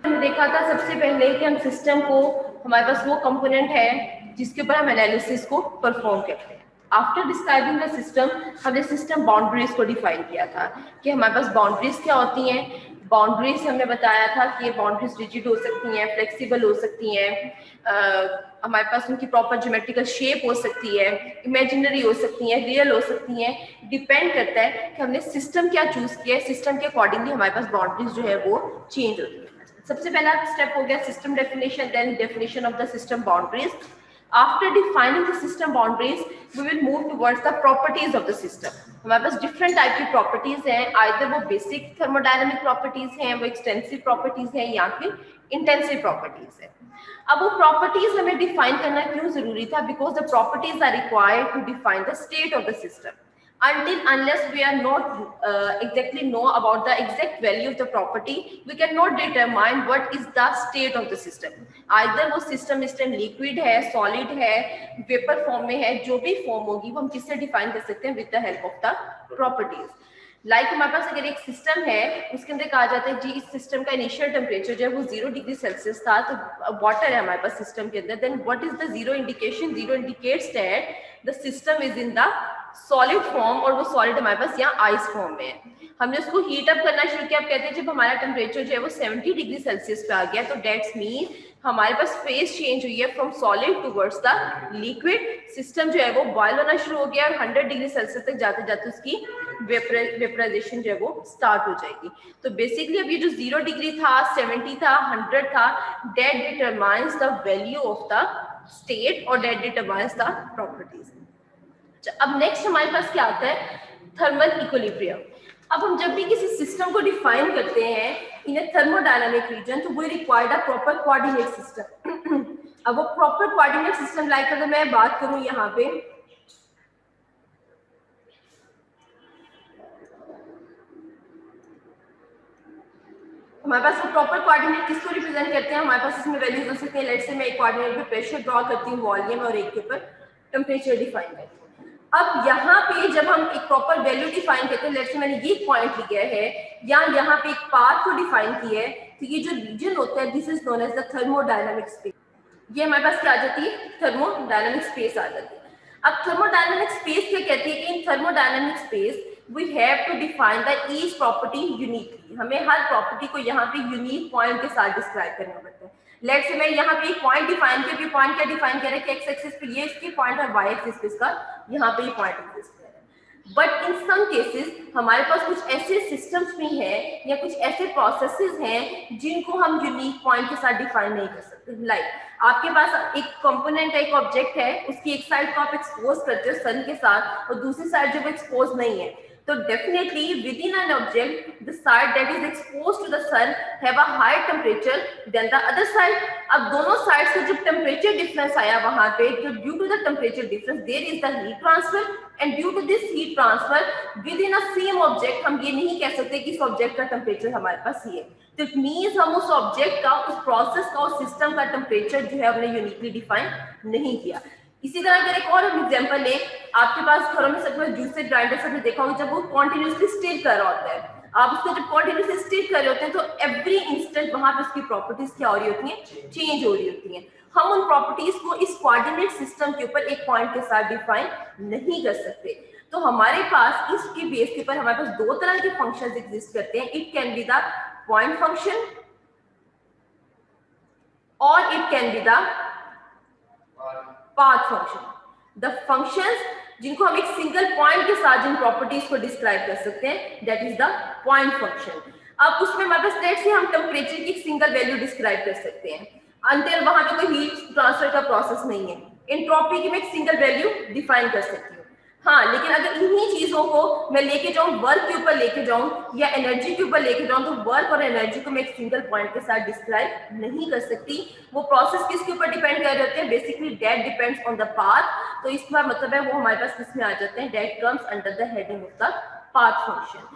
हमने देखा था सबसे पहले कि हम सिस्टम को, हमारे पास वो कंपोनेंट है जिसके ऊपर हम एनालिसिस को परफॉर्म करते हैं। आफ्टर डिस्क्राइबिंग द सिस्टम, हमने सिस्टम बाउंड्रीज को डिफाइन किया था कि हमारे पास बाउंड्रीज क्या होती हैं। बाउंड्रीज हमने बताया था कि ये बाउंड्रीज रिजिड हो सकती हैं, फ्लेक्सिबल हो सकती हैं, हमारे पास उनकी प्रॉपर ज्योमेट्रिकल शेप हो सकती है, इमेजिनरी हो सकती हैं, रियल हो सकती हैं। डिपेंड करता है कि हमने सिस्टम क्या चूज किया है, सिस्टम के अकॉर्डिंगली हमारे पास बाउंड्रीज जो है वो चेंज होती है। सबसे पहला स्टेप हो गया system definition, then definition of the system boundaries. After defining the system boundaries, we will move towards the properties of the system. हमारे पास different type की properties हैं, either वो basic thermodynamic properties हैं, वो extensive properties हैं, या फिर intensive properties हैं। अब वो properties हमें define करना क्यों जरूरी था? Because the properties are required to define the state of the system. Unless we are not exactly know about the exact value of the property, we cannot determine what is the state of the system. Either वो system इस time liquid है, solid है, vapor form में है, जो भी form होगी वो हम किससे define कर सकते हैं? With the help of the properties. Like हमारे पास अगर एक सिस्टम है, उसके अंदर कहा जाता है जी इस सिस्टम का इनिशियल टेम्परेचर जो है वो 0 डिग्री सेल्सियस था, तो वाटर है हमारे पास सिस्टम के अंदर, then what is the zero indication? Zero indicates that the system is in the solid form, और वो सॉलिड हमारे पास यहाँ आइस फॉर्म में है। हमने उसको हीट अप करना शुरू किया, आप कहते हैं जब हमारा टेम्परेचर जो है वो 70 डिग्री सेल्सियस पे आ गया, तो डेट्स मीन हमारे पास फेज चेंज हुई है from solid towards the liquid. System जो है वो बॉयल होना शुरू हो गया और 100 डिग्री सेल्सियस तक जाते जाते उसकी वेपराइजेशन जो है वो स्टार्ट हो जाएगी। तो बेसिकली अब ये जो 0 डिग्री था, 70 था, 100 था, that determines the value of the state और दैट डिटरमाइंस द प्रॉपर्टीज। अब नेक्स्ट हमारे पास क्या आता है? Thermal equilibrium. अब हम जब भी किसी सिस्टम को डिफाइन करते हैं इन ए थर्मोडायनामिक रीजन, तो we required a proper coordinate system. अब वो प्रॉपर कोऑर्डिनेट सिस्टम लाइक अगर मैं बात करूं यहाँ पे, हमारे पास वो प्रॉपर कोऑर्डिनेट किसको रिप्रेजेंट करते हैं? हमारे पास इसमें वैल्यूज हो सकती हैं। लेट्स से मैं एक कोऑर्डिनेट पे प्रेशर ड्रॉ करती हूँ, वॉल्यूम, और एक के ऊपर टेम्परेचर डिफाइन करती हूँ। अब यहाँ पे जब हम एक प्रॉपर वैल्यू डिफाइन करते हैं, लेट्स से मैंने ये पॉइंट लिया है या यहाँ पे एक पाथ को डिफाइन किया है, तो ये जो रीजन होता है this is known as the thermodynamic space. ये हमारे पास क्या आ जाती है? थर्मोडायनामिक स्पेस आ जाती है। अब थर्मोडायनामिक स्पेस क्या कहती है कि in thermodynamic space we have to define the each property uniquely. हमें हर प्रॉपर्टी को यहाँ पे यूनिक पॉइंट के साथ डिस्क्राइब करना पड़ता है। लेट्स से मैं यहाँ पे एक पॉइंट डिफाइन किया, भी पॉइंट क्या डिफाइन कर रहा है कि एक्स एक्सिस पे ये इसके पॉइंट और वाई एक्सिस पे इसका यहाँ पे ये पॉइंट एग्जिस्ट कर रहा है। बट इन सम केसेस हमारे पास कुछ ऐसे सिस्टम्स भी हैं या कुछ ऐसे प्रोसेसेस हैं जिनको हम यूनिक पॉइंट के साथ डिफाइन नहीं कर सकते। लाइक आपके पास एक कंपोनेंट है, एक ऑब्जेक्ट है, उसकी एक साइड को आप एक्सपोज करते हो सन के साथ और दूसरी साइड जो वो एक्सपोज नहीं है, तो definitely within an object the side that is exposed to the sun have a higher temperature than the other side. अब दोनों sides का जब temperature difference आया वहां पे, तो due to the temperature difference there is the heat transfer, and due to this heat transfer within a same object हम ये नहीं कह सकते कि इस ऑब्जेक्ट का टेम्परेचर हमारे पास ये है। तो इट मीन्स हम उस ऑब्जेक्ट का, उस प्रोसेस का, उस सिस्टम का टेम्परेचर जो है हमने यूनिकली डिफाइन नहीं किया। इसी तरह अगर एक और हम एग्जांपल लें, आपके पास घरों में सबसे जूसर ग्राइंडर सबने देखा होगा, जब वो कॉन्टिन्यूसली स्टिर कर रहा होता है, आप उसको जब कॉन्टिन्यूसली स्टिर कर रहे होते हैं तो एवरी इंस्टेंट वहां पे उसकी प्रॉपर्टीज क्या हो रही होती हैं? चेंज हो रही होती हैं। हम उन प्रॉपर्टीज को इस कोऑर्डिनेट सिस्टम के ऊपर एक पॉइंट के साथ डिफाइन नहीं कर सकते। तो हमारे पास इसके बेस के ऊपर हमारे पास दो तरह के फंक्शंस एग्जिस्ट करते हैं। It can be the point function और it can be the path function. The functions जिनको हम एक सिंगल पॉइंट के साथ जिन प्रॉपर्टीज को डिस्क्राइब कर सकते हैं, that is the point function. अब उसमें हमारे पास लेट्स से हम टेम्परेचर की सिंगल वैल्यू डिस्क्राइब कर सकते हैं अंटिल वहां पे कोई हीट ट्रांसफर का प्रोसेस नहीं है। एंट्रोपी की मैं एक सिंगल वैल्यू डिफाइन कर सकती हूँ। हाँ, लेकिन अगर इन्हीं चीजों को मैं लेके जाऊं, वर्क के ऊपर लेके जाऊं या एनर्जी के ऊपर लेके जाऊं, तो वर्क और एनर्जी को मैं एक सिंगल पॉइंट के साथ डिस्क्राइब नहीं कर सकती। वो प्रोसेस किसके ऊपर डिपेंड कर रहे होते हैं? Basically that depends on the path. तो इसका मतलब है वो हमारे पास किस में आ जाते हैं? That comes under the heading of the path function.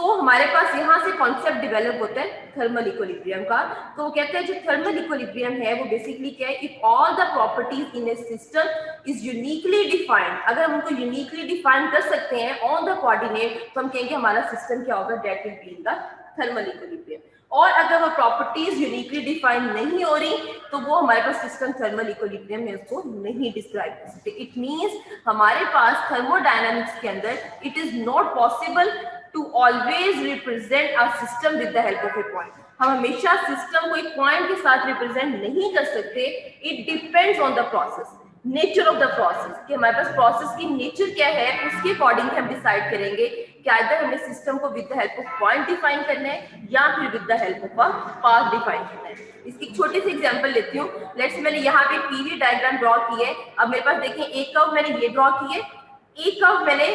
हमारे पास यहाँ से कॉन्सेप्ट डेवलप होता है थर्मल इक्विलिब्रियम का। तो वो कहते हैं जो थर्मल इक्विलिब्रियम है वो बेसिकली क्या है, if all the properties in A system is uniquely defined, अगर हम उनको यूनिकली डिफाइन कर सकते हैं ऑन द कोऑर्डिनेट, तो हम कहेंगे हमारा सिस्टम क्या होगा, that will be in the thermal equilibrium. और अगर वो प्रॉपर्टीज यूनिकली डिफाइन नहीं हो रही तो वो हमारे पास सिस्टम थर्मल इक्विलिब्रियम में उसको नहीं डिस्क्राइब कर सकते। इट मींस हमारे पास थर्मोडायनामिक्स के अंदर it is not possible to always represent a system with the help of a point. हम हमेशा सिस्टम को एक पॉइंट के साथ रिप्रेजेंट नहीं कर सकते। It depends on the process, nature of the process, कि हमारे पास प्रोसेस की नेचर क्या है, उसके अकॉर्डिंग हम डिसाइड करेंगे कि आइदर हमें सिस्टम को with the help of point define करना है या फिर with the help of a path define करना है। इसकी छोटी सी एग्जांपल लेती हूँ। लेट्स मैंने यहाँ पे पीवी डायग्राम ड्रॉ की है। अब मेरे पास देखिए एक कर्व मैंने ये ड्रॉ की है, एक कर्व मैंने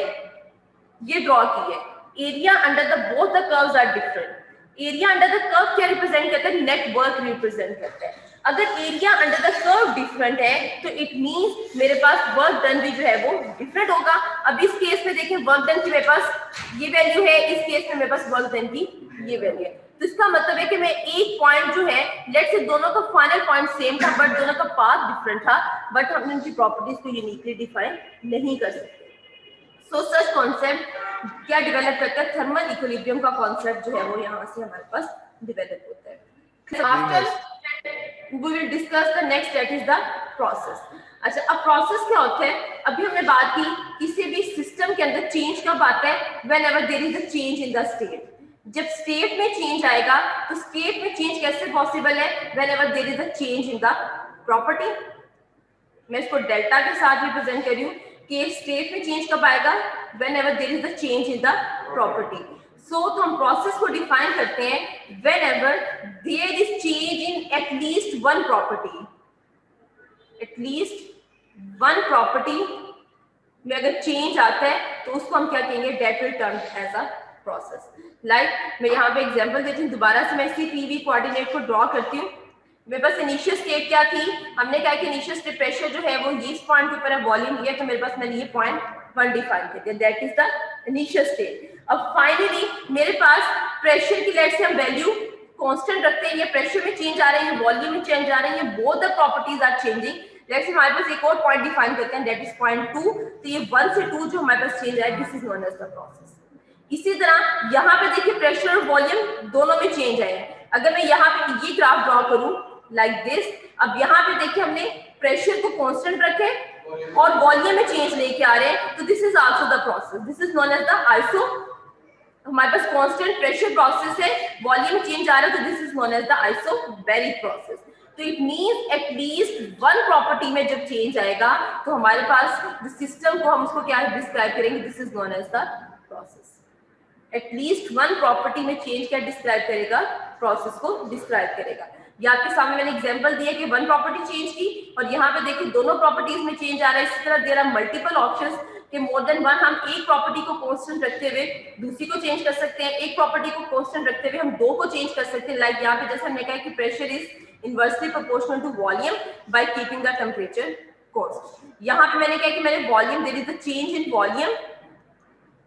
ये ड्रॉ की है। Area under the both the curves are different. Area under the curve क्या रिप्रेजेंट करता है, नेट वर्क रिप्रेजेंट करता है। अगर area under the curve different है तो इट मींस मेरे पास वर्क डन भी जो है वो डिफरेंट होगा। अब इस केस में देखिए वर्क डन की मेरे पास ये वैल्यू है, इस केस में मेरे पास वर्क डन की ये वैल्यू है। तो इसका मतलब है कि मैं एक पॉइंट जो है, लेट्स से दोनों का फाइनल पॉइंट सेम था बट दोनों का पाथ डिफरेंट था, बट हम इनकी प्रॉपर्टीज को यूनिकली डिफाइन नहीं कर सकते। सो सच कॉन्सेप्ट क्या डेवलप करता है, थर्मल इक्विलिब्रियम का कॉन्सेप्ट जो है वो यहाँ से हमारे पास डेवलप होता है। After we will discuss the next, that is the process. अच्छा, अब प्रोसेस क्या होता है, अभी हमने बात की किसी भी सिस्टम के अंदर चेंज कब आता है, whenever there is a change in the state. जब स्टेट में चेंज आएगा तो स्टेट में चेंज कैसे पॉसिबल है, whenever there is a change in the property. मैं इसको डेल्टा के साथ रिप्रेजेंट कर रही हूँ कि स्टेट में चेंज कब आएगा, whenever there is a change in the property. So तो हम प्रोसेस को डिफाइन करते हैं whenever there is change in at least one property. At least one property में अगर चेंज आता है तो उसको हम क्या कहेंगे, that will term as a process. Like मैं यहाँ पे एग्जांपल देती हूँ, दोबारा से मैं इसी पीवी कोऑर्डिनेट को ड्रॉ करती हूँ। मेरे पास इनिशियल स्टेट क्या थी, हमने कहा कि इनिशियल स्टेट प्रेशर जो है वो ये इस पॉइंट के ऊपर है, वॉल्यूम ये, तो मेरे पास मैंने ये पॉइंट 1 डिफाइन कर दिया, that is the initial state. अब फाइनली मेरे पास प्रेशर की लेट्स से हम वैल्यू कांस्टेंट रखते हैं, ये प्रेशर में चेंज आ रही है, वॉल्यूम में चेंज आ रही है, both the properties are changing. Let's say हमारे पास एक और पॉइंट डिफाइन करते हैं, दैट इज पॉइंट 2। तो ये 1 से 2 जो हमारे पास चेंज आया, this is known as the process. इसी तरह यहाँ पे देखिए प्रेशर और वॉल्यूम दोनों में चेंज आए। अगर मैं यहाँ पे ये ग्राफ ड्रॉ करूं लाइक दिस, अब यहाँ पे देखिए हमने प्रेशर को कांस्टेंट रखे और वॉल्यूम में चेंज लेके आ रहे हैं, तो this is also the process, this is known as the iso. हमारे पास कांस्टेंट प्रेशर प्रोसेस है, वॉल्यूम में चेंज आ रहा है, तो this is known as the isobaric process. तो it means at least one property में जब चेंज आएगा तो हमारे पास सिस्टम को हम उसको क्या डिस्क्राइब करेंगे, this is known as the process. At least one property में चेंज क्या डिस्क्राइब करेगा, प्रोसेस को डिस्क्राइब करेगा। ये आपके सामने मैंने एग्जांपल दिया कि वन प्रॉपर्टी चेंज की और यहाँ पे देखिए दोनों प्रॉपर्टीज में चेंज आ रहा है। इसी तरह देयर आर मल्टीपल ऑप्शंस कि मोर देन वन, हम एक प्रॉपर्टी को कांस्टेंट रखते हुए दूसरी को चेंज कर सकते हैं, एक प्रॉपर्टी को कांस्टेंट रखते हुए हम दो को चेंज कर सकते हैं। लाइक यहाँ पे जैसे हमने कहा कि pressure is inversely proportional to volume by keeping the temperature constant. यहाँ पे मैंने कहा कि मैंने volume, there is a change in volume,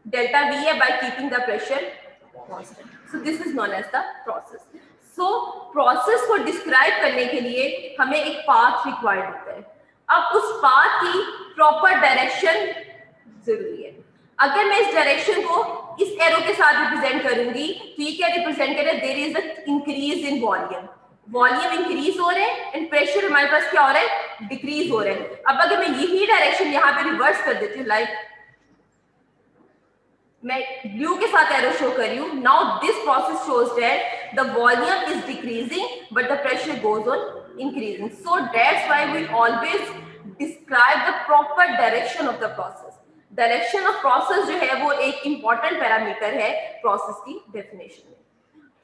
delta V है by keeping the pressure constant. So this is known as the process. So process को describe करने के लिए हमें एक path required होता है। अब उस path की proper direction जरूरी है। अगर मैं इस डायरेक्शन को इस एरो के साथ रिप्रेजेंट करूंगी तो ये क्या रिप्रेजेंट करे, there is a increase in volume, volume increase हो रहे हैं एंड प्रेशर हमारे पास क्या हो रहा है, डिक्रीज हो रहे हैं। अब अगर मैं यही डायरेक्शन यहाँ पे रिवर्स कर देती हूँ, लाइक मैं ब्लू के साथ एरो शो कर रही हूँ, now this process shows that the volume is decreasing but the pressure goes on increasing. So that's why we always describe the proper direction of the process. Direction of process जो है वो एक important parameter है process की definition में।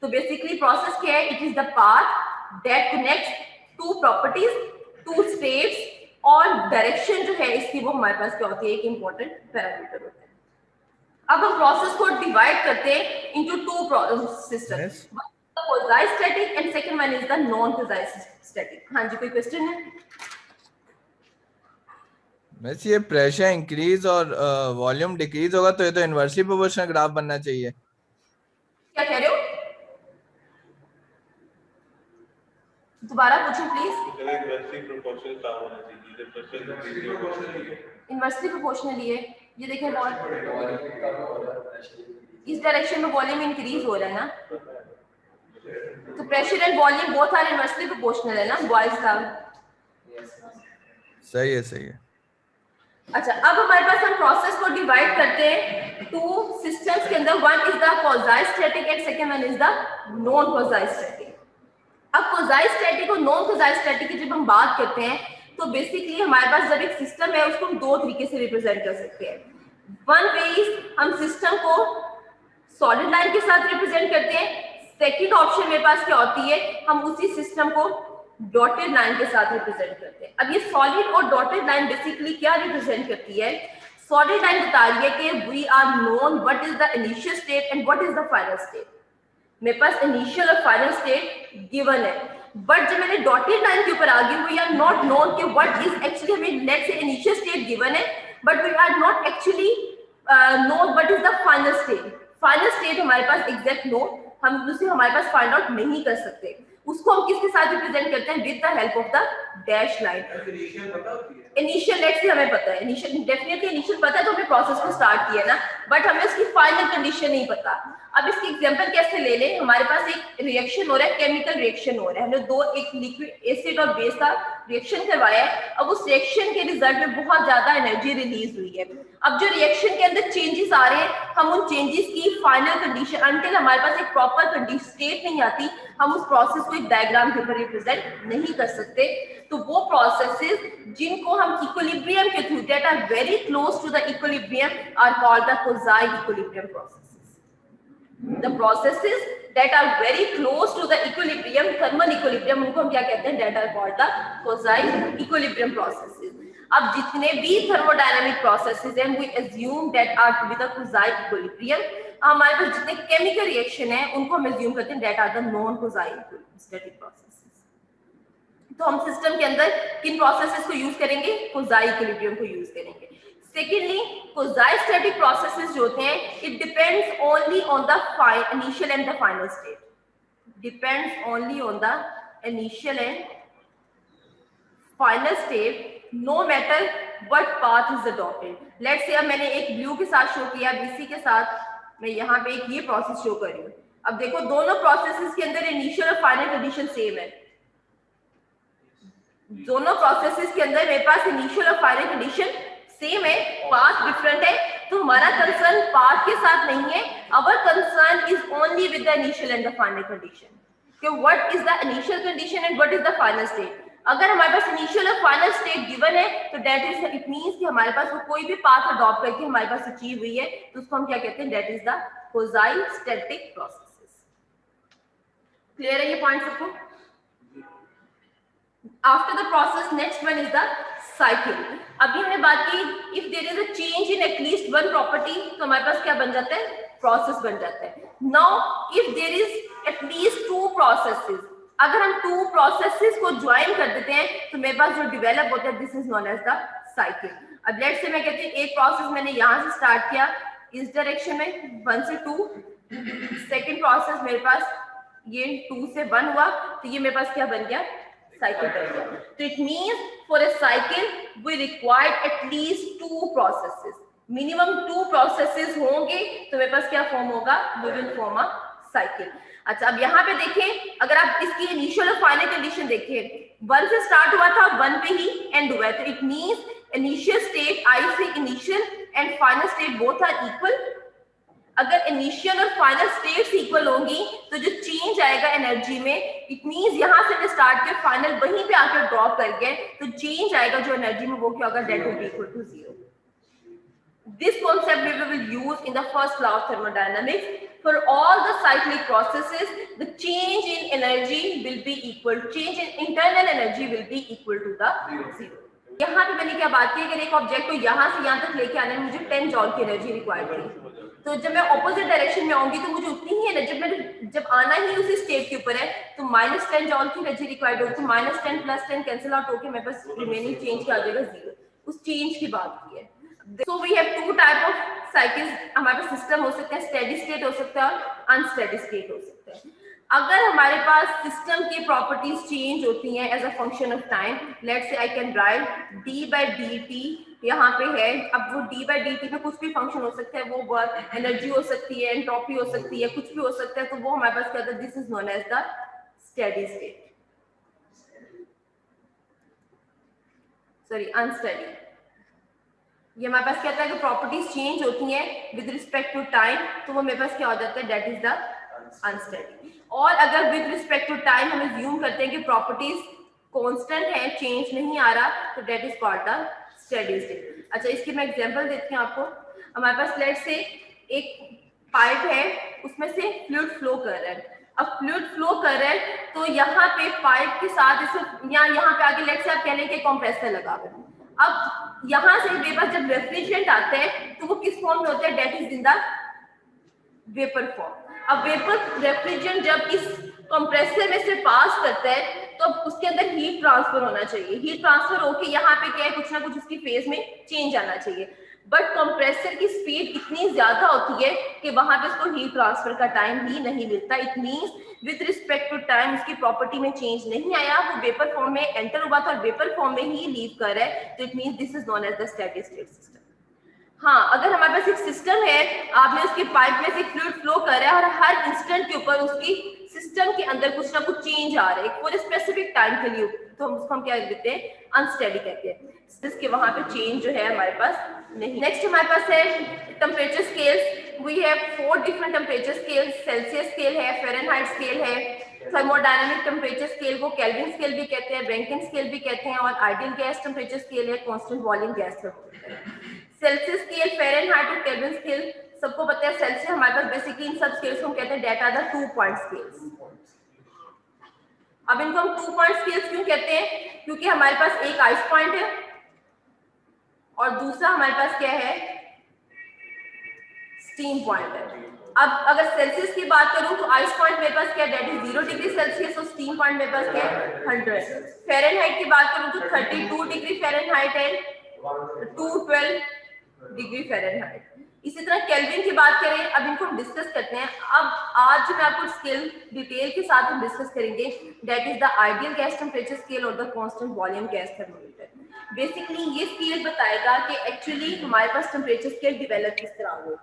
तो basically process क्या है, it is the path that connects two properties, two states, और डायरेक्शन जो है इसकी वो हमारे पास क्या होती है, एक इंपॉर्टेंट पैरामीटर होता है। अब हम प्रोसेस को डिवाइड करते हैं into two systems, quasi static and second one is the non quasi static. हाँ जी, कोई क्वेश्चन है? बस ये प्रेशर इंक्रीज और वॉल्यूम डिक्रीज होगा तो ये तो इनवर्सली प्रोपोर्शनल ग्राफ बनना चाहिए। क्या कह रहे हो? दोबारा पूछो प्लीज। इनवर्सली प्रोपोर्शनली है, ये देखें बहुत इस डायरेक्शन में वॉल्यूम इंक्रीज हो रहा है ना, तो pressure and volume both are inversely proportional है ना बॉयज का। सही है, सही है। अच्छा, अब हमारे पास हम प्रोसेस को डिवाइड करते हैं टू सिस्टम्स के अंदर, one is the quasistatic and second one is the non quasistatic. अब क्वाज़ाइस्टैटिक और नॉन क्वाज़ाइस्टैटिक की जब हम बात करते हैं तो बेसिकली हमारे पास जब एक सिस्टम है उसको हम दो तरीके से रिप्रेजेंट कर सकते हैं। वन वे इज हम सिस्टम को सॉलिड लाइन के साथ रिप्रेजेंट करते हैं। सेकंड ऑप्शन मेरे पास क्या होती है, हम उसी सिस्टम को डॉटेड लाइन के साथ रिप्रेजेंट करते हैं। अब ये सॉलिड और डॉटेड लाइन बेसिकली क्या रिप्रेजेंट करती है? सॉलिड लाइन बता रही है कि we are known what is the initial state and what is the final state. मेरे पास इनिशियल और फाइनल स्टेट गिवन है, बट जब मैंने डॉटेड लाइन के ऊपर आ गई, वी आर नॉट नोन कि व्हाट इज एक्चुअली, हमें let's say initial state given है but we are not actually known what is the final state. Final state हमारे पास एग्जैक्ट नो हम उसे हमारे पास फाइंड आउट नहीं कर सकते। उसको हम किसके साथ रिप्रेजेंट करते हैं? With the help of the dash line. Initial let's say हमें पता है, इनिशियल डेफिनेटली इनिशियल पता है तो हमने प्रोसेस को स्टार्ट किया ना, बट हमें उसकी फाइनल कंडीशन नहीं पता। अब इसकी एग्जांपल कैसे ले लें? हमारे पास एक रिएक्शन हो रहा है, केमिकल रिएक्शन हो रहा है, हमने दो एक लिक्विड एसिड और बेस का रिएक्शन करवाया है। अब उस रिएक्शन के रिजल्ट में बहुत ज्यादा एनर्जी रिलीज हुई है। अब जो रिएक्शन के अंदर चेंजेस आ रहे हैं, हम उन चेंजेस की फाइनल कंडीशन अंटिल हमारे पास एक प्रॉपर कंडीशन स्टेट नहीं आती, हम उस प्रोसेस को एक डायग्राम के ऊपर रिप्रेजेंट नहीं कर सकते। तो वो प्रोसेसेस जिनको हम इक्विलिब्रियम के through that are very close to the equilibrium are called the quasi equilibrium processes. The processes that are very close to the equilibrium, thermal equilibrium, उनको हम क्या कहते हैं? That are called the quasi equilibrium processes. अब जितने भी thermodynamic processes हैं, we assume that are to be the quasi equilibrium. हमारे पास जितने chemical reaction हैं, उनको हम assume करते हैं that are the non quasi static processes. तो हम सिस्टम के अंदर किन प्रोसेसेस को यूज करेंगे? क्वाज़ाई इक्विलिब्रियम को यूज करेंगे। सेकेंडली, क्वाज़ाइस्टैटिक प्रोसेसेस जो होते हैं, it depends only on the initial and the final state. Depends only on the initial and final state, no matter what path is adopted. Let's say अब मैंने एक blue के साथ show किया, BC के साथ मैं यहाँ पे एक ये प्रोसेस शो कर रही हूँ। अब देखो दोनों प्रोसेसेस के अंदर इनिशियल और फाइनल कंडीशन सेम है। दोनों प्रोसेसेस के अंदर मेरे पास इनिशियल और फाइनल कंडीशन सेम है, पाथ डिफरेंट है। तो हमारा कंसर्न पाथ के साथ नहीं है, our concern is only with the initial and the final condition, कि what is the initial condition and what is the final state. अगर हमारे पास इनिशियल और फाइनल स्टेट गिवन है तो दैट इज इट मींस कि हमारे पास वो कोई भी पाथ अडॉप्ट करके हमारे पास अचीव हुई है, तो उसको हम क्या कहते हैं? That is the quasistatic processes. Clear है ये पॉइंट सबको? After the process, next one is the cycle. अभी हमने बात की if there is a change in at least one property, तो हमारे पास क्या बन जाता है? प्रोसेस बन जाता है। Now if there is at least two processes, अगर हम two processes को ज्वाइन कर देते हैं तो मेरे पास जो डेवलप होता है this is known as the cycle. अब लेट्स से मैं कहती हूँ एक प्रोसेस मैंने यहाँ से स्टार्ट किया इस डायरेक्शन में 1 से 2, सेकेंड प्रोसेस मेरे पास ये 2 से 1 हुआ, तो ये मेरे पास क्या बन गया? साइकिल बन गया। तो it means for a cycle we require at least 2 processes, minimum 2 processes होंगे तो मेरे पास क्या फॉर्म होगा? We will form a cycle. अच्छा, अब यहाँ पे देखें, अगर आप इसकी इनिशियल और फाइनल कंडीशन देखें, 1 से स्टार्ट हुआ था, 1 पे ही एंड हुआ है, तो it means initial state I say initial and final state both are equal. अगर इनिशियल और फाइनल स्टेट्स इक्वल होंगी तो जो चेंज आएगा एनर्जी में, इट मींस यहां से मैं स्टार्ट किया फाइनल वहीं पे आकर ड्रॉप कर गए, तो चेंज आएगा जो एनर्जी में वो क्या होगा? That will be equal to 0। This concept we will use in the first law of thermodynamics. For all the cyclic processes, the change in energy will be equal, change in internal energy will be equal to the 0. यहाँ पे मैंने क्या बात की, अगर एक object को यहाँ से यहाँ तक लेके आने में मुझे 10 जॉल की एनर्जी रिक्वायर्ड थी, तो जब मैं ऑपोजिट डायरेक्शन में आऊंगी तो मुझे उतनी ही एनर्जी, जब आना ही उसी स्टेट के ऊपर है तो -10 जॉल की एनर्जी रिक्वायर्ड होगी, तो -10 + 10 कैंसिल आउट होकर मेरे पास रिमेनिंग चेंज क्या आ जाएगा? 0। उस चेंज की बात की है। So we have two type of cycles, हमारे पास सिस्टम हो सकता है, स्टेडी स्टेट हो सकता है और अनस्टेडी स्टेट हो सकता है। अगर हमारे पास सिस्टम की प्रॉपर्टीज चेंज होती हैं as a function of time, let's say I can write D by D T यहाँ पे है। अब वो डी बाई डी टी में कुछ भी फंक्शन हो सकता है, वो वर्क एनर्जी हो सकती है, एंट्रोपी हो सकती है, कुछ भी हो सकता है, तो वो हमारे पास क्या होता है, this is known as the steady state, sorry unsteady. ये हमारे पास कहता है कि प्रॉपर्टीज चेंज होती हैं विद रिस्पेक्ट टू टाइम, तो वो मेरे पास क्या हो जाता है, दैट इज द अनस्टेडी। और अगर विद रिस्पेक्ट टू टाइम हम अज्यूम करते हैं कि प्रॉपर्टीज कांस्टेंट है, चेंज नहीं आ रहा, तो that is called the steady state. अच्छा, इसकी मैं एग्जांपल देती हूँ आपको। हमारे पास लेट से एक पाइप है, उसमें से फ्लूइड फ्लो कर रहा है। अब फ्लूइड फ्लो कर रहा है तो यहाँ पे पाइप के साथ इसे यहाँ पे आगे लेट से आप कह लें कि कंप्रेसर लगा हुआ है। अब यहाँ से वेपर जब रेफ्रिजरेंट आता है तो वो किस फॉर्म में होता है, that is in the vapour form. अब वेपर रेफ्रिजरेंट जब इस कंप्रेसर में से पास करता है तो अब उसके अंदर हीट ट्रांसफर होना चाहिए। हीट ट्रांसफर होके यहाँ पे क्या है, कुछ ना कुछ उसकी फेज में चेंज आना चाहिए। बट कंप्रेसर की स्पीड इतनी ज्यादा होती है कि वहां पे उसको हीट ट्रांसफर का टाइम ही नहीं मिलता। It means with respect to time उसकी प्रॉपर्टी में चेंज नहीं आया, वो वेपर फॉर्म में एंटर हुआ था और वेपर फॉर्म में ही लीव कर रहा है, तो it means this is known as the steady state system. हाँ, अगर हमारे पास एक सिस्टम है, आपने उसकी पाइप में से फ्लूइड फ्लो कर रहा है और हर इंस्टेंट के ऊपर उसकी सिस्टम के अंदर कुछ ना कुछ चेंज आ रहा है पूरे स्पेसिफिक टाइम के लिए, तो हम उसको क्या कहते हैं, अनस्टेडी कहते हैं, जिसके वहां पे चेंज जो है हमारे पास नहीं। नेक्स्ट हमारे पास है temperature scales. We have 4 different temperature scales. Celsius scale है, फ़ारेनहाइट स्केल है, थर्मोडायनामिक टेम्परेचर स्केल को केल्विन स्केल भी कहते हैं, रैंकिन स्केल भी कहते हैं, और आइडियल गैस टेम्परेचर स्केल है, constant volume gas thermometer. Celsius scale, Fahrenheit और केल्विन स्केल सबको पता है। सेल्सियस हमारे पास बेसिकली इन सब स्केल्स को हम कहते हैं that are the 2 point scales. अब इनको हम 2 पॉइंट स्केल्स क्यों कहते हैं, क्योंकि हमारे पास एक आइस पॉइंट है और दूसरा हमारे पास क्या है, स्टीम पॉइंट है। अब अगर सेल्सियस की बात करूं तो आइस पॉइंट मेरे पास क्या है, डेट इज 0 डिग्री सेल्सियस, और स्टीम पॉइंट मेरे पास क्या है, 100। फ़ारेनहाइट की बात करूं तो 32 डिग्री फ़ारेनहाइट है, 212 डिग्री फ़ारेनहाइट। इसी तरह केल्विन की बात करें, अब इनको हम डिस्कस करते हैं। अब आज जो मैं आपको स्केल डिटेल के साथ हम डिस्कस करेंगे, that is the ideal gas temperature scale और the constant volume gas thermometer. Basically ये स्केल बताएगा कि एक्चुअली हमारे पास टेम्परेचर स्केल डेवलप किस तरह हुए।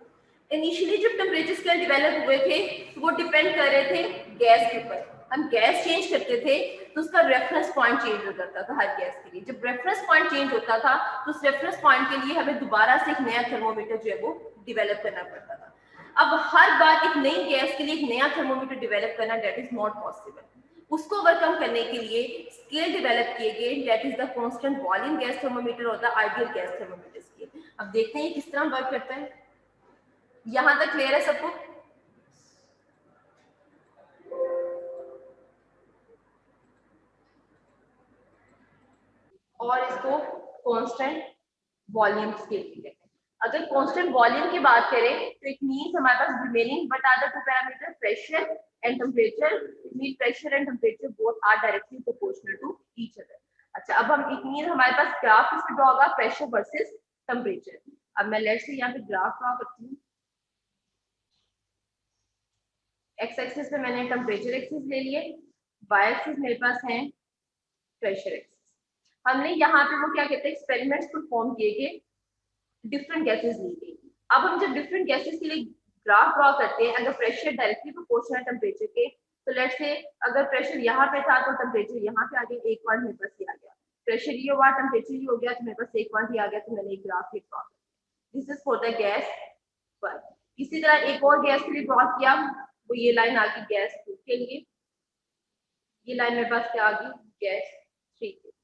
इनिशियली जब टेम्परेचर स्केल डेवलप हुए थे तो वो डिपेंड कर रहे थे गैस के ऊपर। हम गैस चेंज करते थे तो उसका रेफरेंस पॉइंट चेंज हो जाता था हर गैस के लिए। जब रेफरेंस पॉइंट चेंज होता था तो उस रेफरेंस पॉइंट के लिए हमें दोबारा से एक नया थर्मोमीटर जो है वो डिवेलप करना पड़ता था। अब हर बार एक नई गैस के लिए एक नया थर्मोमीटर डिवेलप करना दैट इज नॉट पॉसिबल। उसको ओवरकम करने के लिए स्केल डेवलप किए गए, that is the constant volume gas thermometer और the ideal gas thermometer scale. अब देखते हैं किस तरह वर्क करता है। यहां तक क्लियर है सबको? और इसको कांस्टेंट वॉल्यूम स्केल कहते हैं। अगर कांस्टेंट वॉल्यूम की बात करें तो इट मींस हमारे पास remaining but are the two parameter pressure and temperature. It means pressure and temperature both are directly proportional to each other. अच्छा, अब हम इट मींस हमारे पास ग्राफ किससे ड्रॉ होगा, प्रेशर वर्सेस टेम्परेचर। अब मैं लेट्स से यहाँ पे ग्राफ ड्रॉ करती हूँ। एक्स एक्सिस पे मैंने टेम्परेचर एक्सिस ले लिए, वाई एक्सिस मेरे पास है प्रेशर एक्सिस। हमने यहाँ पे वो क्या कहते हैं, एक्सपेरिमेंट्स परफॉर्म किए गए, डिफरेंट गैसेस ली गई। अब हम जब डिफरेंट गैसेस के लिए ग्राफ ड्रॉ करते हैं, अगर प्रेशर डायरेक्टली प्रोपोर्शनल टेम्परेचर के, तो लेट्स से अगर प्रेशर यहाँ पे था तो टेम्परेचर यहाँ पे आ गया, एक पॉइंट मेरे पास ये आ गया। प्रेशर ये हुआ, टेम्परेचर ये हो गया, तो मेरे पास एक पॉइंट ये आ गया, तो मैंने एक ग्राफ ये ड्रॉ किया। This is for the gas 1। इसी तरह एक और गैस के लिए ड्रॉ किया, वो ये लाइन आ गई गैस 2 के लिए। ये लाइन मेरे पास क्या आ गई, गैस 3 के।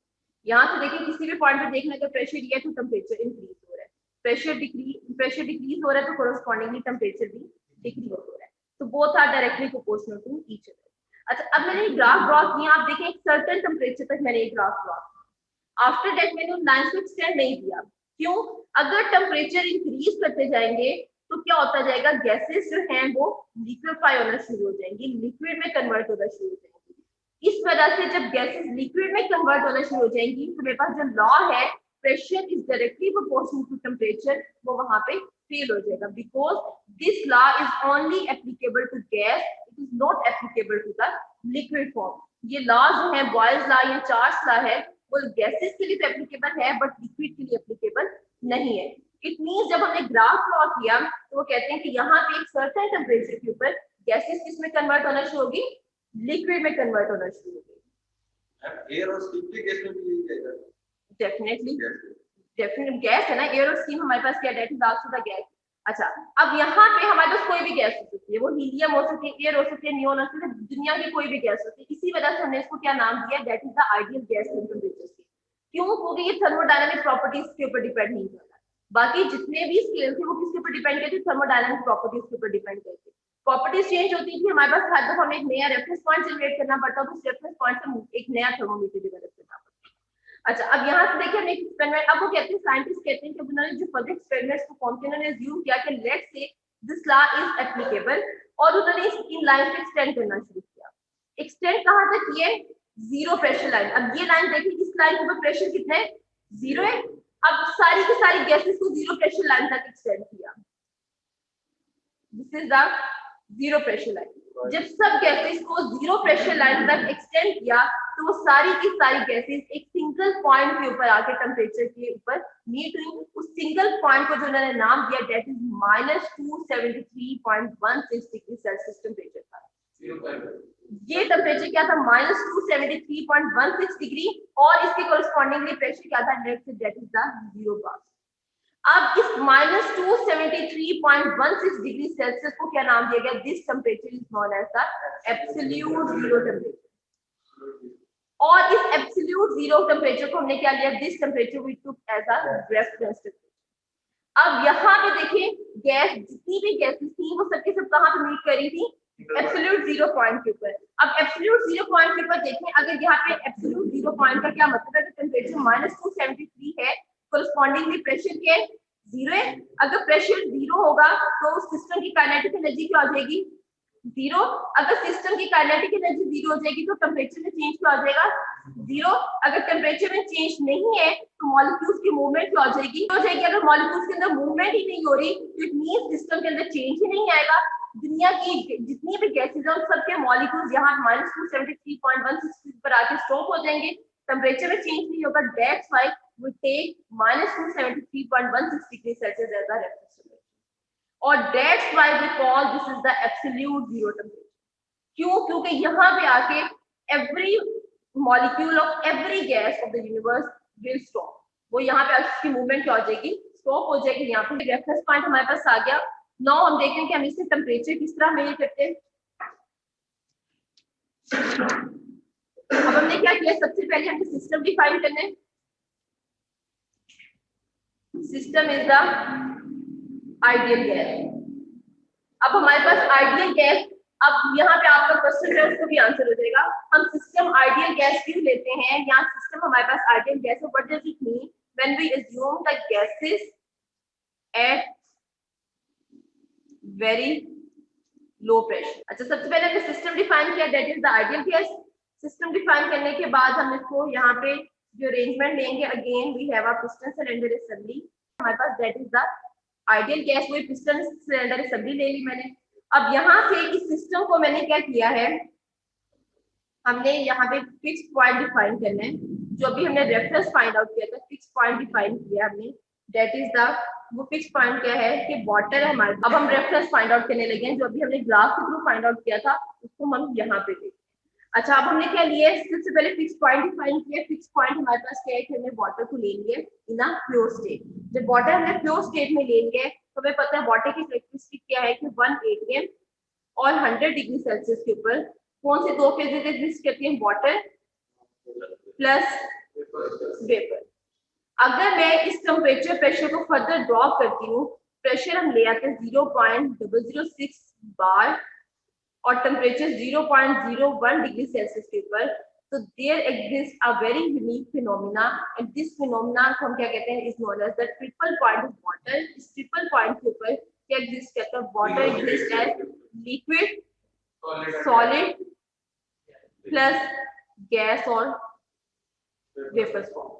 यहाँ से देखिए किसी भी पॉइंट पे देखना, अगर प्रेशर ये है तो टेम्परेचर इंक्रीज हो रहा है, प्रेशर डिक्रीज हो रहा है तो कोरोस्पोंडिंगली टेम्परेचर भी डिक्रीज हो रहा है। तो both are directly proportional to each other. अच्छा, अब मैंने ग्राफ ड्रॉ किया, आप देखें एक सर्टेन टेम्परेचर तक मैंने एक ग्राफ ड्रॉ किया। आफ्टर दैट मैंने उन लाइंस को एक्सटेंड नहीं किया। क्यों? अगर टेम्परेचर इंक्रीज करते जाएंगे तो क्या होता जाएगा, गैसेस जो हैं वो लिक्विफाई होना शुरू हो जाएंगी, लिक्विड में कन्वर्ट होना शुरू हो जाएंगी। इस वजह से जब गैसेस लिक्विड में कन्वर्ट होना शुरू हो जाएंगी तो मेरे पास जो लॉ है pressure is directly proportional to temperature, वो वहां पे फेल हो जाएगा, because this law is only applicable to gas, it is not applicable to the liquid form. ये लॉ जो है बॉयल्स लॉ या चार्ल्स लॉ है, वो गैसेस के लिए तो एप्लीकेबल है बट लिक्विड के लिए एप्लीकेबल नहीं है। इट मींस जब हमने ग्राफ प्लॉट किया तो वो कहते हैं कि यहाँ पे एक सर्टेन टेम्परेचर के ऊपर गैसेस किसमें कन्वर्ट होना शुरू होगी, लिक्विड में कन्वर्ट होना शुरू होगी। एयर और स्टीम के गैस में भी यही रहेगा? डेफिनेटली गैस है ना, एयर और स्टीम हमारे पास क्या है, that is also the gas. अच्छा, अब यहाँ पे हमारे पास कोई भी गैस हो सकती है, वो हीलियम हो सकती है, एयर हो सकती है, नियोन हो सकती है, दुनिया की कोई भी गैस होती है। इसी वजह से हमने इसको क्या नाम दिया, that is the ideal gas temperature. क्यों? क्योंकि ये थर्मोडायनामिक प्रॉपर्टीज के ऊपर डिपेंड नहीं करता। बाकी जितने भी स्केल थे वो किसके ऊपर डिपेंड करते थे, थर्मोडायनामिक प्रॉपर्टीज के ऊपर डिपेंड करते। प्रॉपर्टीज चेंज होती थी, हमारे पास हर दफा हमें एक नया रेफरेंस पॉइंट जनरेट करना पड़ता, तो उस रेफरेंस पॉइंट से एक नया थर्मोमीटर डेवलप करना पड़ता। अच्छा, अब यहाँ से देखिए हमने एक एक्सपेरिमेंट, अब वो कहते हैं साइंटिस्ट कहते हैं कि उन्होंने जो फर्दर एक्सपेरिमेंट्स को कौन उन्होंने अज्यूम किया कि let's say this law is applicable, और उन्होंने इन लाइन पे एक्सटेंड करना शुरू किया। एक्सटेंड कहाँ तक किए, जीरो प्रेशर लाइन। अब ये लाइन देखिए, इस लाइन के ऊपर प्रेशर कितना है, जीरो है। अब सारी की सारी गैसेस को जीरो प्रेशर लाइन तक एक्सटेंड किया, this is the zero pressure line. जब सब गैसेस को जीरो प्रेशर लाइन तक एक्सटेंड किया तो वो सारी की सारी गैसेस एक सिंगल पॉइंट के ऊपर आके टेम्परेचर के ऊपर मीट हुई। उस सिंगल पॉइंट को जो उन्होंने नाम दिया, that is -273.16 degree Celsius temperature था। ये टेम्परेचर क्या था, -273.16 डिग्री, और इसके कोरस्पॉन्डिंगली प्रेशर क्या था, that is the zero bar. अब इस -273.16 डिग्री सेल्सियस को क्या नाम दिया गया, this temperature is known as the absolute zero temperature. और इस एब्सोल्यूट जीरो टेम्परेचर को हमने क्या लिया, this temperature we took as a reference temperature. अब यहाँ पे देखिए गैस, जितनी भी गैसेस थी वो सबके सब कहाँ पे मीट करी थी, एब्सोल्यूट जीरो पॉइंट के ऊपर। अब एब्सोल्यूट जीरो पॉइंट के ऊपर देखें, अगर यहाँ पे एब्सोल्यूट जीरो पॉइंट का क्या मतलब है, तो टेम्परेचर -273 है, कोरस्पॉन्डिंगली प्रेशर क्या है, जीरो है। अगर प्रेशर जीरो होगा तो सिस्टम की काइनेटिक एनर्जी क्या हो जाएगी, जीरो। अगर सिस्टम की काइनेटिक एनर्जी जीरो हो जाएगी तो टेम्परेचर में चेंज क्या हो जाएगा, जीरो। अगर टेम्परेचर में चेंज नहीं है तो मॉलिक्यूल्स की मूवमेंट क्या हो जाएगी, अगर मॉलिक्यूल्स के अंदर मूवमेंट ही नहीं हो रही तो इट मींस सिस्टम के अंदर चेंज ही नहीं आएगा। दुनिया की जितनी भी गैसेस हैं सबके मॉलिक्यूल्स यहाँ -273.16 पर आके स्टॉप हो जाएंगे, टेम्परेचर में चेंज नहीं होगा। That's why we take -273.16 degree Celsius as a reference temperature, और that's why we call this is the absolute zero temperature. क्यों? क्योंकि यहाँ पे आके every molecule of every gas of the universe will stop, वो यहाँ पे उसकी मूवमेंट क्या हो जाएगी, स्टॉप हो जाएगी। यहाँ पे रेफरेंस पॉइंट हमारे पास आ गया। नाउ हम देखते हैं कि हम इससे टेम्परेचर किस तरह मेजर करते हैं। अब हमने क्या किया, सबसे पहले हमें सिस्टम डिफाइन करना है। System is the ideal gas. अब हमारे पास आइडियल गैस, अब यहाँ पे आपका क्वेश्चन है उसको भी आंसर हो जाएगा। हम सिस्टम आइडियल गैस क्यों लेते हैं, यहाँ सिस्टम हमारे पास आइडियल गैस है। What does it mean when we assume the gases at very low pressure. अच्छा, सबसे पहले हमने सिस्टम डिफाइन किया, that is the ideal gas. System define करने के बाद हम इसको यहाँ पे जो अरेंजमेंट लेंगे, again we have a piston cylinder assembly. हमारे पास that is the ideal gas, वो पिस्टन सिलेंडर असेंबली ले ली मैंने। अब यहाँ से इस सिस्टम को मैंने क्या किया है, हमने यहाँ पे फिक्स पॉइंट डिफाइन करना है। जो भी हमने रेफरेंस फाइंड आउट किया था, फिक्स पॉइंट डिफाइन किया हमने, दैट इज द, वो फिक्स पॉइंट क्या है कि वाटर है हमारे। अब हम रेफरेंस फाइंड आउट करने लगे हैं, जो भी हमने ग्राफ के थ्रू फाइंड आउट किया था उसको हम यहाँ पे देखते हैं। अच्छा, अब हमने क्या लिया है, सबसे पहले फिक्स पॉइंट डिफाइन किया। फिक्स पॉइंट हमारे पास क्या है कि हमने वाटर को ले लिए इन अ प्योर स्टेट। जब वाटर हमने प्योर स्टेट में ले लिए तो हमें पता है वाटर की कैरेक्टरिस्टिक क्या है कि 1 atm और 100 डिग्री सेल्सियस के ऊपर कौन से दो फेजेस एग्जिस्ट करती हैं, वाटर प्लस वेपर। अगर मैं इस टेम्परेचर प्रेशर को फर्दर ड्रॉप करती हूँ, प्रेशर हम ले आते हैं 0.006 बार और टेम्परेचर 0.01 डिग्री सेल्सियस के ऊपर, तो there exist a very unique phenomena, and this phenomena को हम क्या कहते हैं, is known as the triple point of water. इस ट्रिपल पॉइंट के ऊपर क्या एग्जिस्ट करता है, water exist as liquid, solid plus gas और वेपर फॉर्म।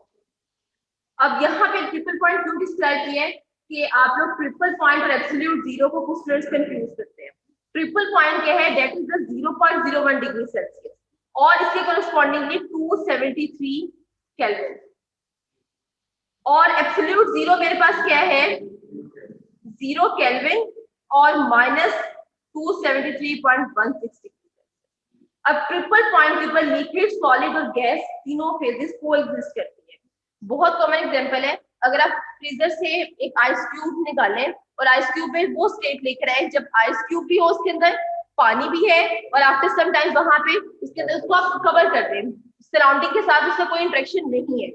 अब यहाँ पे ट्रिपल पॉइंट क्यों डिस्क्राइब किया है कि आप लोग ट्रिपल पॉइंट और एब्सोल्यूट जीरो को कुछ स्टूडेंट्स कंफ्यूज करते हैं। ट्रिपल पॉइंट क्या है, that is the 0.01 degree Celsius और इसके कोरस्पॉन्डिंगली 273 केल्विन। और एब्सोल्यूट जीरो मेरे पास क्या है, 0 केल्विन और -273.16 डिग्री। अब ट्रिपल पॉइंट के ऊपर लिक्विड, सॉलिड और गैस तीनों फेजेस को एग्जिस्ट करती है। बहुत कॉमन एग्जांपल है, अगर आप फ्रीजर से एक आइस क्यूब निकालें और आइस क्यूब में वो स्टेट लेकर आए जब आइस क्यूब भी हो, उसके अंदर पानी भी है और आफ्टर सम टाइम वहां पे उसके अंदर उसको आप कवर कर दें, सराउंडिंग के साथ उसका कोई इंटरेक्शन नहीं है,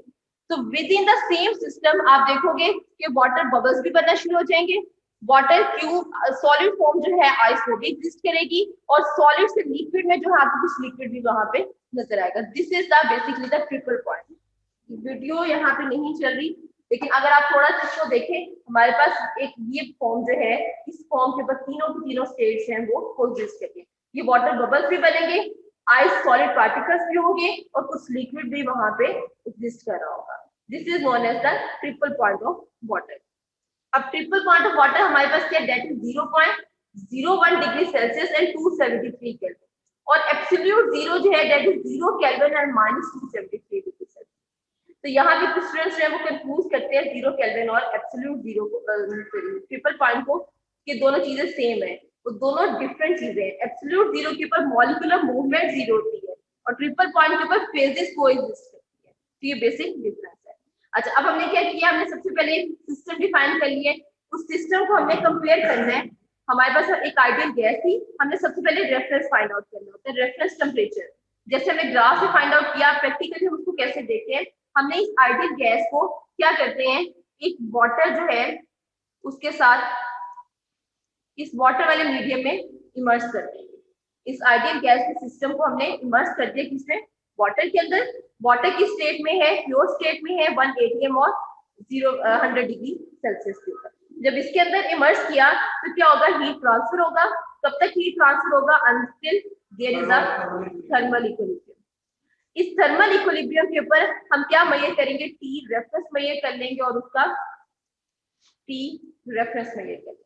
तो with in the same system आप देखोगे कि वाटर बबल्स भी बनना शुरू हो जाएंगे, वाटर क्यूब सॉलिड फॉर्म जो है आइस वो भी एग्जिस्ट करेगी और सॉलिड से लिक्विड में जो है आपको कुछ लिक्विड भी वहां पे नजर आएगा। This is the basically the triple point. Video यहाँ पे नहीं चल रही, लेकिन अगर आप थोड़ा इसको देखें, हमारे पास एक ये फॉर्म जो है, इस फॉर्म के ऊपर तीनों की तीनों स्टेट्स हैं वो कोएग्जिस्ट करेंगे। ये वाटर बबल्स भी बनेंगे, आइस सॉलिड पार्टिकल्स भी होंगे और कुछ लिक्विड भी वहां पे एग्जिस्ट कर रहा होगा। This is known as the triple point of water. अब ट्रिपल पॉइंट ऑफ वाटर हमारे पास क्या, that is 0.01 degree Celsius and 273 kelvin और एब्सोल्यूट जीरो जो है that is 0 kelvin and -273 degree Celsius. तो यहाँ पे कुछ स्टूडेंट्स जो है वो कंफ्यूज करते हैं 0 केल्विन और एब्सोल्यूट जीरो को, ट्रिपल पॉइंट को, कि दोनों चीजें सेम है, वो दोनों डिफरेंट चीजें हैं। एब्सोल्यूट जीरो के ऊपर मॉलिक्यूलर मूवमेंट जीरो होती है और ट्रिपल पॉइंट के ऊपर फेजेस कोएग्जिस्ट करती है, तो ये बेसिक डिफरेंस है। अच्छा, अब हमने क्या किया, हमने सबसे पहले सिस्टम डिफाइन कर लिया, उस सिस्टम को हमने कंपेयर करना है। हमारे पास एक आइडियल गैस थी, हमने सबसे पहले रेफरेंस फाइंड आउट करना होता है, रेफरेंस टेम्परेचर। जैसे हमने ग्राफ से फाइंड आउट किया, प्रैक्टिकली हम उसको कैसे देखते हैं, हमने इस आइडियल गैस को क्या करते हैं, एक वाटर जो है उसके साथ इस वाटर वाले मीडियम में इमर्स करते हैं। इस आइडियल गैस के सिस्टम को हमने इमर्स कर दिया किसमें, वाटर के अंदर। वाटर की स्टेट में है, प्योर स्टेट में है 1 atm और 100 डिग्री सेल्सियस के ऊपर। जब इसके अंदर इमर्स किया तो क्या होगा, हीट ट्रांसफर होगा। कब तक हीट ट्रांसफर होगा, until there is a thermal equilibrium. इस थर्मल इक्विलिब्रियम के ऊपर हम क्या मेजर करेंगे, टी रेफरेंस मेजर कर लेंगे और उसका टी रेफरेंस मेजर कर लेंगे।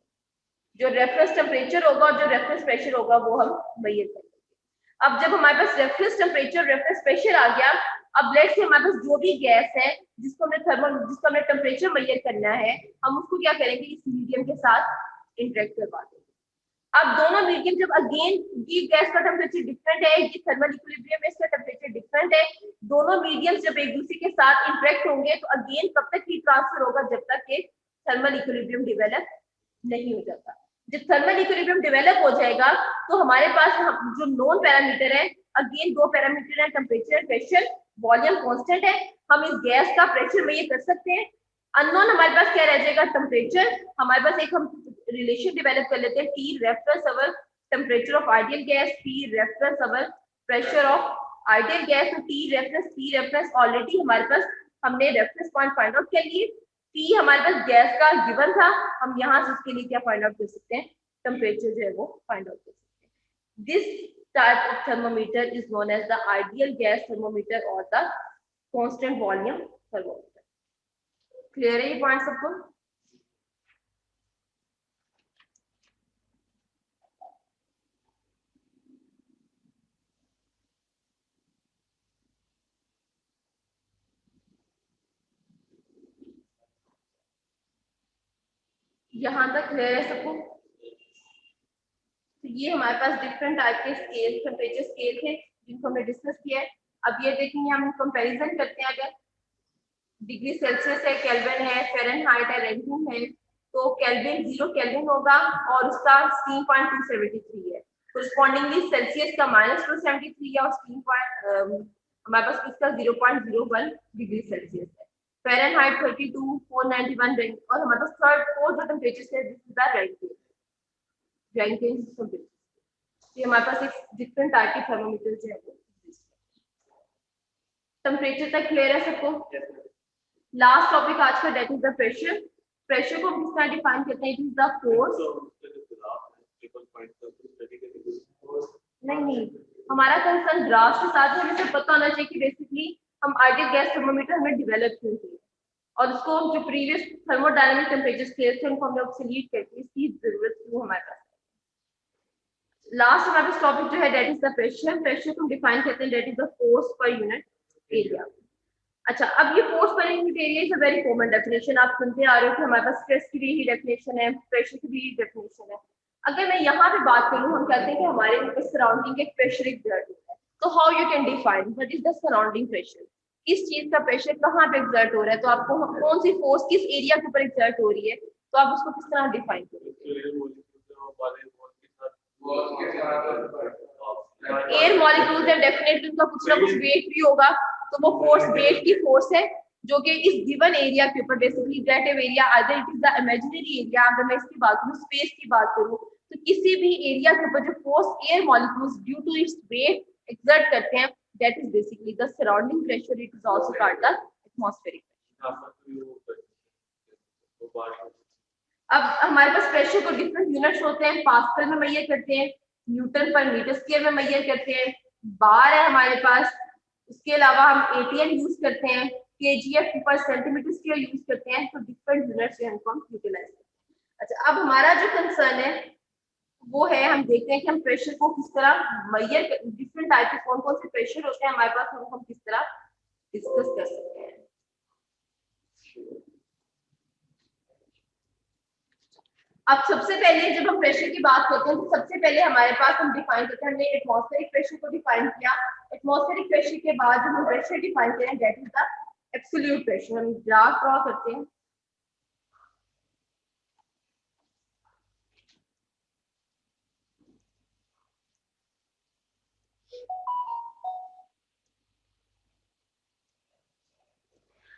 जो रेफरेंस टेम्परेचर होगा और जो रेफरेंस प्रेशर होगा वो हम मेजर कर लेंगे। अब जब हमारे पास रेफरेंस टेम्परेचर रेफरेंस प्रेशर आ गया, अब लेट्स से हमारे पास जो भी गैस है जिसको हमने टेम्परेचर मेजर करना है, हम उसको क्या करेंगे, इस मीडियम के साथ इंटरेक्ट करवा देंगे। अब दोनों मीडियम जब अगेन ये गैस का टेम्परेचर डिफरेंट है, ये थर्मल इक्विलिब्रियम में इसका टेम्परेचर डिफरेंट है, दोनों मीडियम्स जब एक दूसरे के साथ इंटरेक्ट होंगे तो अगेन कब तक हीट ट्रांसफर होगा, जब तक कि थर्मल इक्विलिब्रियम डेवलप नहीं हो जाता। जब थर्मल इक्विलिब्रियम डेवलप हो जाएगा तो हमारे पास जो नोन पैरामीटर है, अगेन दो पैरामीटर है, टेम्परेचर, प्रेशर, वॉल्यूम कांस्टेंट है। हम इस गैस का प्रेशर में ये कर सकते हैं। अननोन हमारे पास क्या रह जाएगा, टेम्परेचर। हमारे पास एक हम रिलेशन डेवलप कर लेते हैं, T reference our temperature of ideal gas, T reference our pressure of ideal gas. तो टी रेफरेंस ऑलरेडी हमारे पास हमने रेफरेंस पॉइंट फाइंड आउट कर लिए। टी हमारे पास गैस का गिवन था, हम यहाँ से उसके लिए क्या फाइंड आउट कर सकते हैं, टेम्परेचर जो है वो फाइंड आउट कर सकते हैं। This type of thermometer is known as the ideal gas thermometer और the constant volume thermometer. Clear है ये पॉइंट सबको? यहाँ तक क्लियर है सबको? तो ये हमारे पास डिफरेंट टाइप के स्केल, टेम्परेचर स्केल थे जिनको हमने डिस्कस किया है। अब ये देखेंगे, हम कंपैरिजन करते हैं। अगर डिग्री सेल्सियस है, केल्विन है, फ़ारेनहाइट है, रेंकिन है, तो केल्विन 0 केल्विन होगा और उसका स्टीम पॉइंट 273 है। कोरस्पॉन्डिंगली सेल्सियस का -273 है और स्टीम पॉइंट हमारे पास इसका 0.01 डिग्री सेल्सियस है। फ़ारेनहाइट 32, 491 रैंक, और हमारे पास थर्ड फोर्थ जो टेम्परेचर है this is the Rankine temperature. ये हमारे पास एक डिफरेंट टाइप के थर्मोमीटर जो है वो टेम्परेचर तक क्लियर है सबको? लास्ट टॉपिक आज का that is the pressure. Pressure को हम किस तरह डिफाइन करते हैं, इट इज द फोर्स। नहीं, हमारा कंसर्न ग्राफ के साथ हमें सब पता होना चाहिए कि बेसिकली हम आइडियल गैस थर्मोमीटर हमें डेवलप क्यों किया। और उसको जो प्रीवियस थर्मोडायनामिक टेम्परेचर स्केल थे उनको हमने ऑब्सोलीट कर दिया, इसकी जरूरत क्यों हमारे पास। लास्ट हमारे पास टॉपिक जो है that is the pressure. Pressure को डिफाइन करते हैं that is the force per unit area. अच्छा, अब ये force per unit area is a very common definition, आप सुनते आ रहे हो कि हमारे पास स्ट्रेस की भी यही डेफिनेशन है, प्रेशर की भी यही डेफिनेशन है। अगर मैं यहाँ पे बात करूँ, हम कहते हैं कि हमारे सराउंडिंग एक प्रेशर एग्जर्ट होता है, तो how you can define what is the surrounding pressure, किस चीज का प्रेशर कहाँ पे एग्जर्ट हो रहा है, तो आपको कौन सी फोर्स किस एरिया के ऊपर एग्जर्ट हो रही है, तो आप उसको किस तरह डिफाइन करेंगे। एयर मॉलिक्यूल्स है, डेफिनेटली उनका कुछ ना कुछ वेट भी होगा, तो वो फोर्स वेट की फोर्स है जो कि इस गिवन एरिया के ऊपर basically relative area, either it is the imaginary area, अगर मैं इसकी बात करूं स्पेस की बात करूं, तो किसी भी एरिया के ऊपर जो force air molecules due to its weight exert करते हैं that is basically the surrounding pressure, it is also called the atmospheric. अब हमारे पास प्रेशर को डिफरेंट यूनिट्स होते हैं, पास्कल में मेजर करते हैं, न्यूटन पर मीटर स्क्वायर में मेजर करते हैं, बार है हमारे पास, उसके अलावा हम एटीएम यूज करते हैं, केजीएफ पर सेंटीमीटर स्क्वायर यूज करते हैं, तो डिफरेंट यूनिट्स जो हम यूटिलाइज करते हैं। अच्छा, अब हमारा जो कंसर्न है वो है, हम देखते हैं कि हम प्रेशर को किस तरह मेजर, डिफरेंट टाइप के कौन कौन से प्रेशर होते हैं हमारे पास, उनको हम किस तरह डिस्कस कर सकते हैं। अब सबसे पहले जब हम प्रेशर की बात करते हैं तो सबसे पहले हमारे पास हम डिफाइन करते हैं, हमने एटमॉस्फेरिक प्रेशर को डिफाइन किया। एटमॉस्फेरिक प्रेशर के बाद जब हम प्रेशर डिफाइन करें that is the absolute pressure. हम ग्राफ ड्रॉ करते हैं।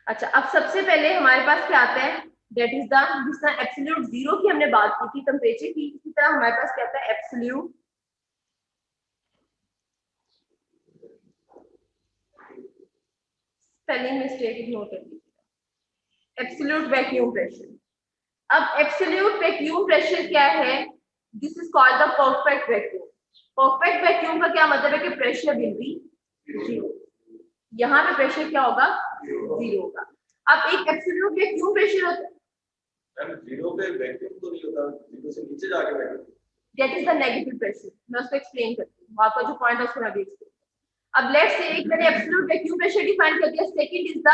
अच्छा, अब सबसे पहले हमारे पास क्या आता है दैट इज द, जिस तरह एब्सोल्यूट जीरो की हमने बात की थी टेम्परेचर की, इसी तरह हमारे पास क्या आता है एब्सोल्यूट, स्पेलिंग मिस्टेक इग्नोर कर दीजिएगा, एब्सोल्यूट वैक्यूम प्रेशर। अब एब्सोल्यूट वैक्यूम प्रेशर क्या है, this is called the perfect vacuum. Perfect vacuum का क्या मतलब है कि प्रेशर विल बी जीरो, यहाँ पे प्रेशर क्या होगा, जीरो होगा। अब एक एब्सोल्यूट वैक्यूम प्रेशर होता है, जीरो पे वैक्यूम तो नहीं होता, जीरो से नीचे जाके vacuum, that is the negative pressure. मैं उसको एक्सप्लेन करती हूँ, आपका जो पॉइंट है उसको मैं भी एक्सप्लेन। अब लेट्स से एक मैंने एब्सोल्यूट वैक्यूम प्रेशर डिफाइन कर दिया, second is the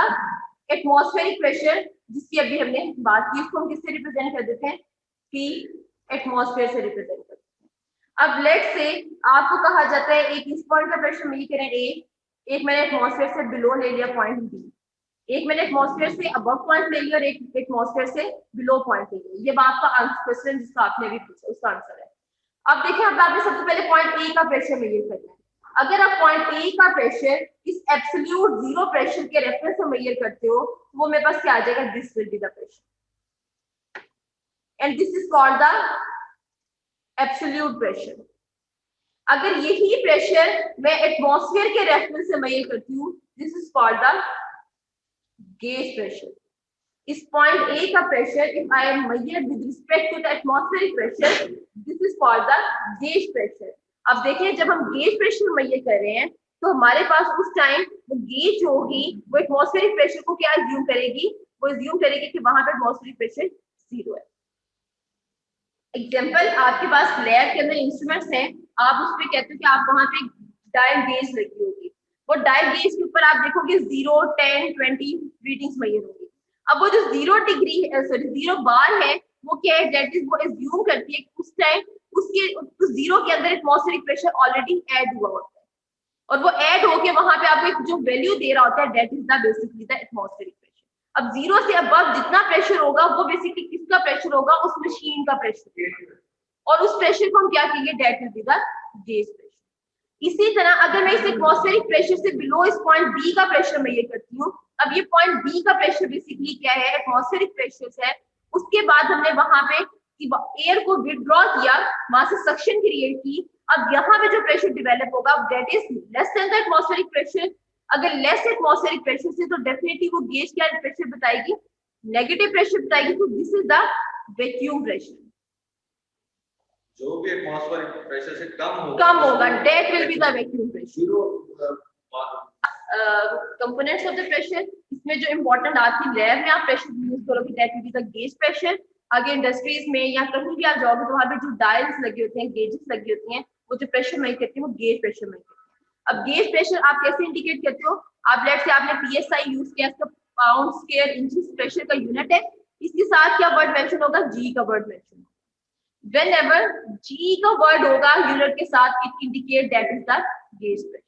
atmospheric pressure जिसकी अभी हमने बात की, इसको हम किससे रिप्रेजेंट कर देते हैं, पी एटमॉस्फेयर से रिप्रेजेंट करते हैं। अब लेट्स से आपको कहा जाता है एक इस पॉइंट का प्रेशर मेजर करें ए, एक मैंने एटमॉस्फेयर से बिलो ले लिया पॉइंट बी, एक मैंने एटमॉस्फेयर से अबव पॉइंट ले लिया और एक एटमॉस्फेयर से बिलो पॉइंट ले लिया। ये आपका क्वेश्चन जिसका आपने भी पूछा उसका आंसर है। अब देखिए, अब आपने सबसे पहले पॉइंट ए का प्रेशर मेजर करना है। अगर आप पॉइंट ए का प्रेशर इस एब्सोल्यूट जीरो प्रेशर के रेफरेंस से मेजर करते हो तो वो मेरे पास क्या आ जाएगा, this will be the pressure and this is called the absolute pressure. अगर यही प्रेशर मैं एटमॉस्फेयर के रेफरेंस से मेजर करती हूँ, this is called the gauge pressure. इस पॉइंट ए का pressure if I am measure with respect to the atmospheric pressure, this is called the gauge pressure. अब देखिए, जब हम गेज प्रेशर मेजर कर रहे हैं तो हमारे पास उस टाइम वो गेज जो होगी वो एटमॉस्फेरिक प्रेशर को क्या अज्यूम करेगी, वो अज्यूम करेगी कि वहां पे एटमॉस्फेरिक प्रेशर जीरो है। एग्जांपल, आपके पास लैब के अंदर इंस्ट्रूमेंट्स हैं, आप उस पे कहते हो कि आप वहां पे डायल गेज लगी होगी, वो डायल गेज के ऊपर आप देखोगे 0, 10, 20 रीडिंग्स मेजर होगी। अब वो जो 0 डिग्री सॉरी 0 बार है वो क्या है, दैट इज वो अज्यूम करती है कि उस टाइम उसके उस 0 के अंदर एटमॉस्फेरिक प्रेशर ऑलरेडी ऐड हुआ होता है और वो ऐड होके वहां पे आपको एक जो वैल्यू दे रहा होता है that is the basically the atmospheric pressure. अब 0 से अबव जितना प्रेशर होगा वो बेसिकली किसका प्रेशर होगा, उस मशीन का प्रेशर, और उस प्रेशर को हम क्या कहेंगे, that will be the gauge pressure. इसी तरह अगर मैं इस एटमॉस्फेरिक प्रेशर से बिलो इस पॉइंट बी का प्रेशर मेजर करती हूँ, अब ये पॉइंट बी का प्रेशर बेसिकली क्या है, एटमॉस्फेरिक प्रेशर है। उसके बाद हमने वहां पे एयर को विड्रॉ किया, वहां से सक्शन क्रिएट की। अब यहाँ पे जो प्रेशर डेवलप होगा that is less than the atmospheric pressure. अगर लेस एटमॉस्फेरिक प्रेशर से तो डेफिनेटली वो गेज क्या प्रेशर बताएगी, नेगेटिव प्रेशर बताएगी। तो this is the vacuum pressure. जो भी एटमॉस्फेरिक प्रेशर से कम होगा that will be the vacuum pressure. Components of the pressure, इसमें जो इम्पोर्टेंट आपकी लैब में आप प्रेशर यूज करोगे that will be the gauge pressure. आगे इंडस्ट्रीज में या कहीं भी आप जाओगे तो वहां पे जो डायल्स लगे होते हैं, गेजेस लगी होती हैं, वो जो प्रेशर मेजर करती है वो गेज प्रेशर मेजर करती है। अब गेज प्रेशर आप कैसे इंडिकेट करते हो? आप लेट से आपने पीएसआई यूज किया, इसका पाउंड स्क्वायर इंचेस प्रेशर का यूनिट है, इसके साथ क्या वर्ड मेंशन होगा? जी का वर्ड मेंशन होगा। व्हेनेवर जी का वर्ड होगा यूनिट के साथ, it indicate that is the gauge pressure.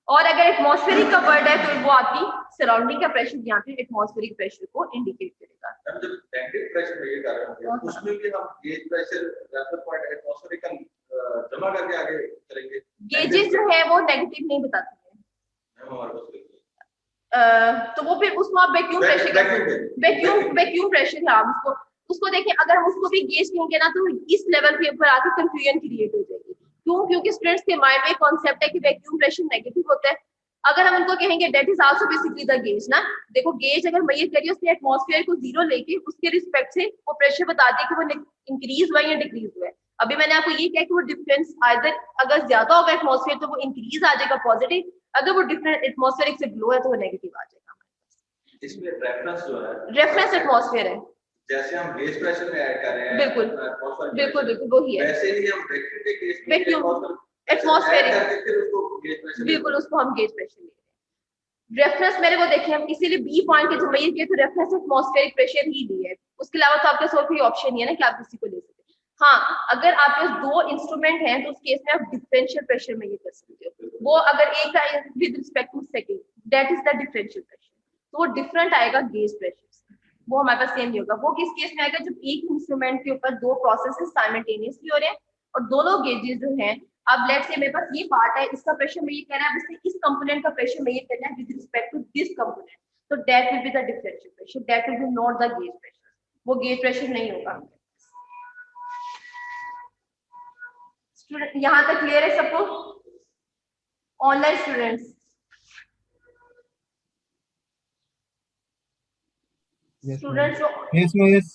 और अगर एटमॉस्फेरिक का वर्ड है तो वो आपकी सराउंडिंग का प्रेशर यहाँ पे एटमॉस्फेरिक प्रेशर को इंडिकेट करेगा। हम जब नेगेटिव प्रेशर मेजर कर रहे हैं उसमें भी हम gauge pressure refer point atmospheric का जमा करके आगे चलेंगे। गेजेस जो है वो नेगेटिव नहीं बताती है, तो वो फिर उसको आप वैक्यूम प्रेशर, वैक्यूम प्रेशर है आप उसको देखें। अगर हम उसको भी गेज कहेंगे ना तो इस लेवल के ऊपर आके कंफ्यूजन क्रिएट हो जाएगी। क्यों? क्योंकि स्टूडेंट्स के माइंड में कॉन्सेप्ट है कि वैक्यूम प्रेशर नेगेटिव होता है। अगर हम उनको कहेंगे that is also basically the gauge ना, देखो गेज अगर मेजर करिए उसने एटमॉस्फेयर को जीरो लेके उसके रिस्पेक्ट से वो प्रेशर बता दिया कि वो इंक्रीज हुआ या डिक्रीज हुआ है। अभी मैंने आपको ये कहा कि वो डिफरेंस आइदर अगर ज्यादा होगा एटमॉस्फेयर तो वो इंक्रीज आ जाएगा पॉजिटिव, अगर वो डिफरेंट एटमॉस्फेरिक से बिलो है तो वो नेगेटिव आ जाएगा। इसमें रेफरेंस जो है रेफरेंस एटमॉस्फेयर है, जैसे हम गेज प्रेशर में ऐड कर रहे हैं बिल्कुल बिल्कुल बिल्कुल वही है, वैसे ही हम वैक्यूम के केस में एटमॉस्फेरिक फिर उसको गेज प्रेशर बिल्कुल उसको हम गेज प्रेशर ले रहे हैं। रेफरेंस मेरे को देखिए हम इसीलिए बी पॉइंट के जो मेजर किए तो रेफरेंस एटमॉस्फेरिक प्रेशर ही ली है, उसके अलावा तो आपके पास और कोई ऑप्शन नहीं है ना कि आप किसी को ले सकते। हाँ, अगर आपके पास दो इंस्ट्रूमेंट हैं तो उस केस में आप डिफरेंशियल प्रेशर मेजर कर सकते हो। वो अगर एक का with respect to second that is the differential pressure, तो वो डिफरेंट आएगा गेज प्रेशर से, वो हमारे पास सेम नहीं होगा। वो किस केस में आएगा? जब एक इंस्ट्रूमेंट के ऊपर दो प्रोसेसेस साइमल्टेनियसली हो रहे हैं और दोनों गेजेस जो हैं, अब लेट्स से मेरे पास ये पार्ट है, इसका प्रेशर मेजर कर रहा है, अब इसे इस कंपोनेंट का प्रेशर मेजर करना है with respect to this component, तो that will be the differential pressure, that will be not the gauge pressure, वो गेज प्रेशर नहीं होगा। स्टूडेंट यहाँ तक क्लियर है सबको? Online students Yes, students yes, miss.